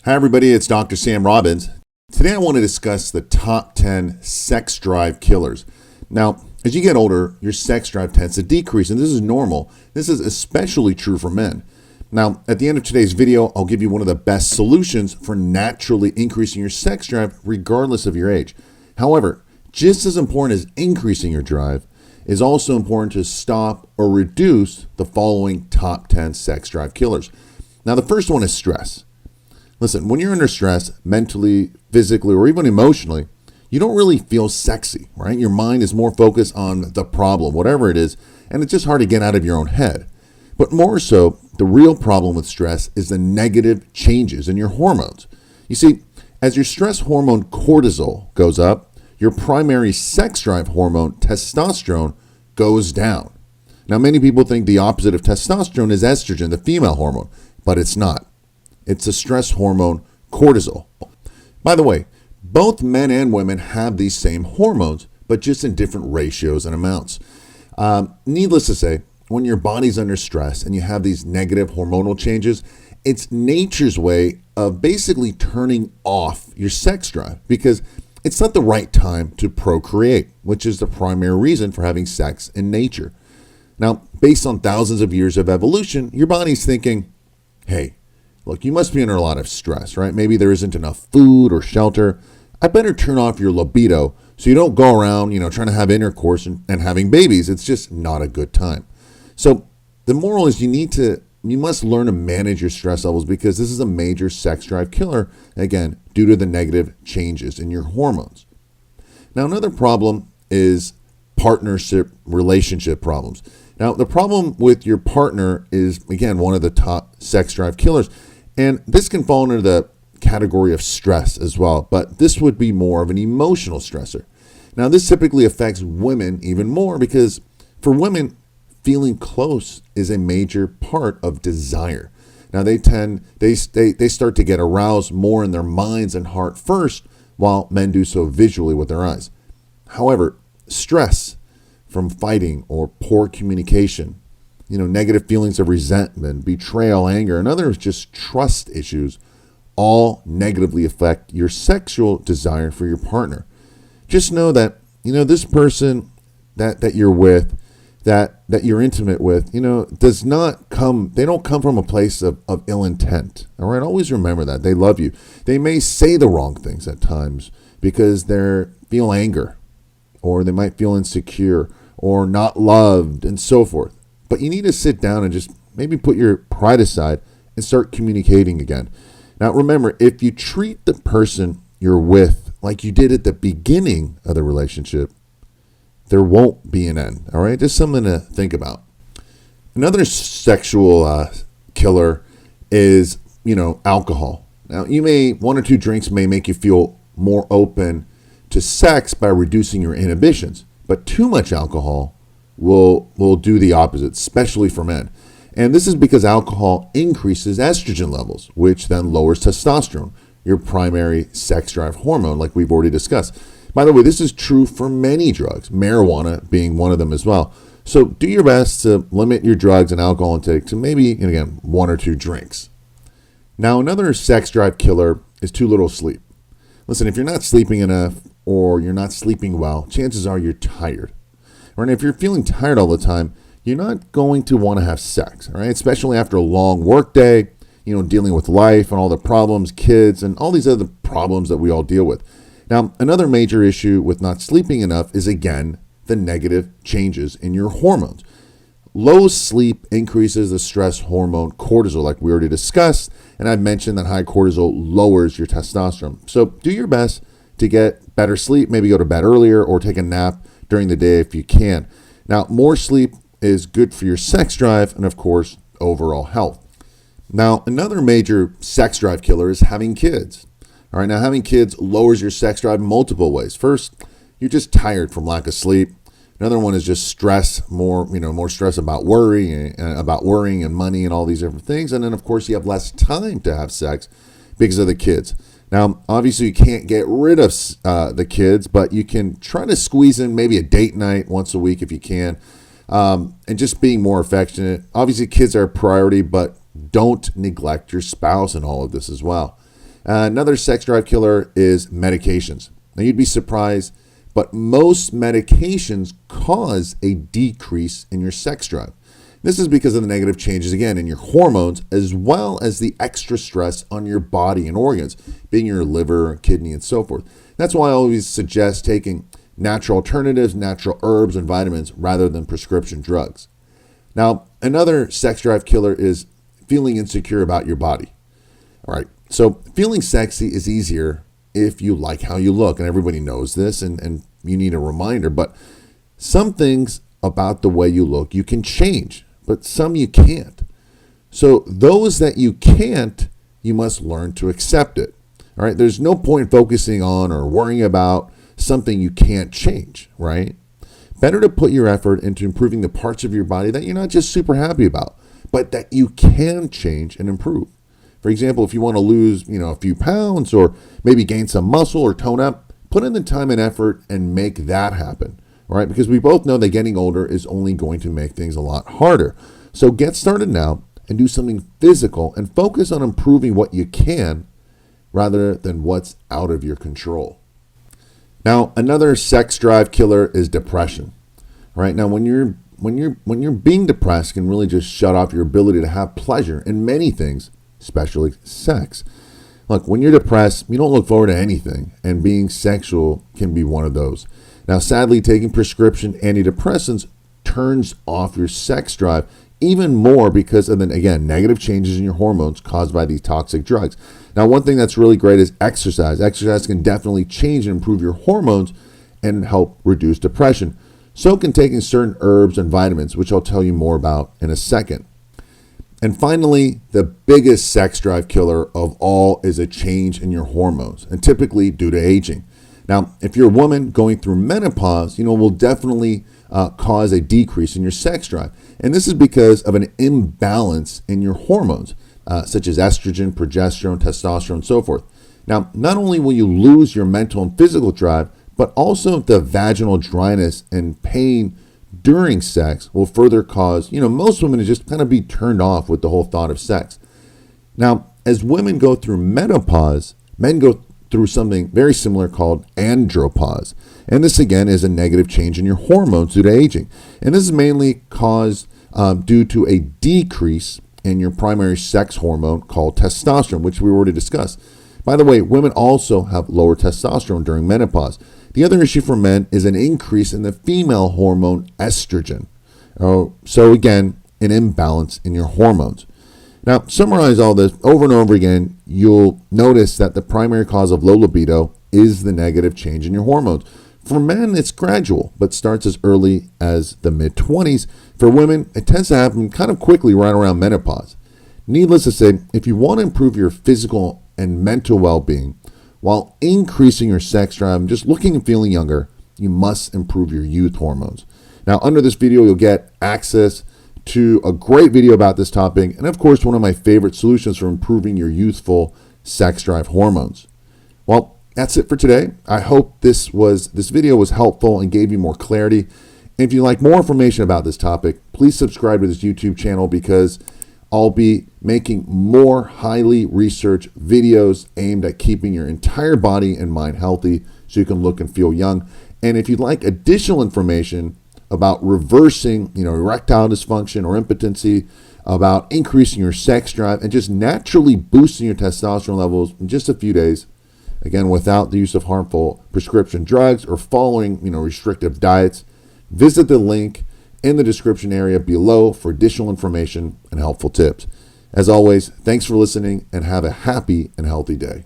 Hi, everybody. It's Dr. Sam Robbins. Today, I want to discuss the top 10 sex drive killers. Now, as you get older, your sex drive tends to decrease, and this is normal. This is especially true for men. Now, at the end of today's video, I'll give you one of the best solutions for naturally increasing your sex drive regardless of your age. However, just as important as increasing your drive is also important to stop or reduce the following top 10 sex drive killers. Now, the first one is stress. Listen, when you're under stress, mentally, physically, or even emotionally, you don't really feel sexy, right? Your mind is more focused on the problem, whatever it is, and it's just hard to get out of your own head. But more so, the real problem with stress is the negative changes in your hormones. You see, as your stress hormone cortisol goes up, your primary sex drive hormone, testosterone, goes down. Now, many people think the opposite of testosterone is estrogen, the female hormone, but it's not. It's the stress hormone, cortisol. By the way, both men and women have these same hormones, but just in different ratios and amounts. Needless to say, when your body's under stress and you have these negative hormonal changes, it's nature's way of basically turning off your sex drive because it's not the right time to procreate, which is the primary reason for having sex in nature. Now, based on thousands of years of evolution, your body's thinking, hey, look, you must be under a lot of stress, right? Maybe there isn't enough food or shelter. I better turn off your libido so you don't go around, trying to have intercourse and having babies. It's just not a good time. So the moral is you must learn to manage your stress levels because this is a major sex drive killer, again, due to the negative changes in your hormones. Now, another problem is partnership relationship problems. Now, the problem with your partner is, again, one of the top sex drive killers. And this can fall under the category of stress as well, but this would be more of an emotional stressor. Now, this typically affects women even more because for women, feeling close is a major part of desire. Now, they start to get aroused more in their minds and heart first, while men do so visually with their eyes. However, stress from fighting or poor communication, negative feelings of resentment, betrayal, anger, and other just trust issues all negatively affect your sexual desire for your partner. Just know that, this person that you're with, that you're intimate with, they don't come from a place of ill intent. All right. Always remember that. They love you. They may say the wrong things at times because they feel anger, or they might feel insecure or not loved and so forth. But you need to sit down and just maybe put your pride aside and start communicating again. Now, remember, if you treat the person you're with like you did at the beginning of the relationship, there won't be an end. All right. Just something to think about. Another sexual killer is, alcohol. Now, one or two drinks may make you feel more open to sex by reducing your inhibitions, but too much alcohol will do the opposite, especially for men. And this is because alcohol increases estrogen levels, which then lowers testosterone, your primary sex drive hormone, like we've already discussed. By the way, this is true for many drugs, marijuana being one of them as well. So do your best to limit your drugs and alcohol intake to maybe, again, one or two drinks. Now, another sex drive killer is too little sleep. Listen, if you're not sleeping enough or you're not sleeping well, chances are you're tired. And if you're feeling tired all the time, you're not going to want to have sex, all right? Especially after a long work day, dealing with life and all the problems, kids, and all these other problems that we all deal with. Now, another major issue with not sleeping enough is, again, the negative changes in your hormones. Low sleep increases the stress hormone cortisol, like we already discussed, and I've mentioned that high cortisol lowers your testosterone. So do your best to get better sleep, maybe go to bed earlier or take a nap during the day if you can. Now, more sleep is good for your sex drive and, of course, overall health. Now, another major sex drive killer is having kids. All right, now having kids lowers your sex drive in multiple ways. First, you're just tired from lack of sleep. Another one is just stress, more stress about worrying and money and all these different things. And then, of course, you have less time to have sex because of the kids. Now, obviously, you can't get rid of the kids, but you can try to squeeze in maybe a date night once a week if you can, and just being more affectionate. Obviously, kids are a priority, but don't neglect your spouse in all of this as well. Another sex drive killer is medications. Now, you'd be surprised, but most medications cause a decrease in your sex drive. This is because of the negative changes, again, in your hormones, as well as the extra stress on your body and organs, being your liver, kidney, and so forth. That's why I always suggest taking natural alternatives, natural herbs, and vitamins rather than prescription drugs. Now, another sex drive killer is feeling insecure about your body. All right, so feeling sexy is easier if you like how you look, and everybody knows this, and you need a reminder, but some things about the way you look you can change, but some you can't. So those that you can't, you must learn to accept it. All right, there's no point focusing on or worrying about something you can't change, right? Better to put your effort into improving the parts of your body that you're not just super happy about, but that you can change and improve. For example, if you want to lose, a few pounds or maybe gain some muscle or tone up, put in the time and effort and make that happen, all right? Because we both know that getting older is only going to make things a lot harder. So get started now and do something physical and focus on improving what you can rather than what's out of your control. Now, another sex drive killer is depression. All right, now when you're being depressed, it can really just shut off your ability to have pleasure in many things, especially sex. Look, when you're depressed, you don't look forward to anything, and being sexual can be one of those. Now, sadly, taking prescription antidepressants turns off your sex drive even more because of, again, negative changes in your hormones caused by these toxic drugs. Now, one thing that's really great is exercise. Exercise can definitely change and improve your hormones and help reduce depression. So can taking certain herbs and vitamins, which I'll tell you more about in a second. And finally, the biggest sex drive killer of all is a change in your hormones, and typically due to aging. Now, if you're a woman going through menopause, will definitely cause a decrease in your sex drive. And this is because of an imbalance in your hormones, such as estrogen, progesterone, testosterone, and so forth. Now, not only will you lose your mental and physical drive, but also the vaginal dryness and pain during sex will further cause, most women to just kind of be turned off with the whole thought of sex. Now, as women go through menopause, men go through something very similar called andropause. And this, again, is a negative change in your hormones due to aging. And this is mainly caused due to a decrease in your primary sex hormone called testosterone, which we already discussed. By the way, women also have lower testosterone during menopause. The other issue for men is an increase in the female hormone estrogen. So again, an imbalance in your hormones. Now, summarize all this over and over again, you'll notice that the primary cause of low libido is the negative change in your hormones. For men, it's gradual, but starts as early as the mid-20s. For women, it tends to happen kind of quickly right around menopause. Needless to say, if you want to improve your physical and mental well-being while increasing your sex drive and just looking and feeling younger, you must improve your youth hormones. Now, under this video, you'll get access to a great video about this topic, and of course, one of my favorite solutions for improving your youthful sex drive hormones. Well, that's it for today. I hope this video was helpful and gave you more clarity. And if you'd like more information about this topic, please subscribe to this YouTube channel because I'll be making more highly researched videos aimed at keeping your entire body and mind healthy so you can look and feel young. And if you'd like additional information about reversing, erectile dysfunction or impotency, about increasing your sex drive, and just naturally boosting your testosterone levels in just a few days, again, without the use of harmful prescription drugs or following, restrictive diets, visit the link in the description area below for additional information and helpful tips. As always, thanks for listening and have a happy and healthy day.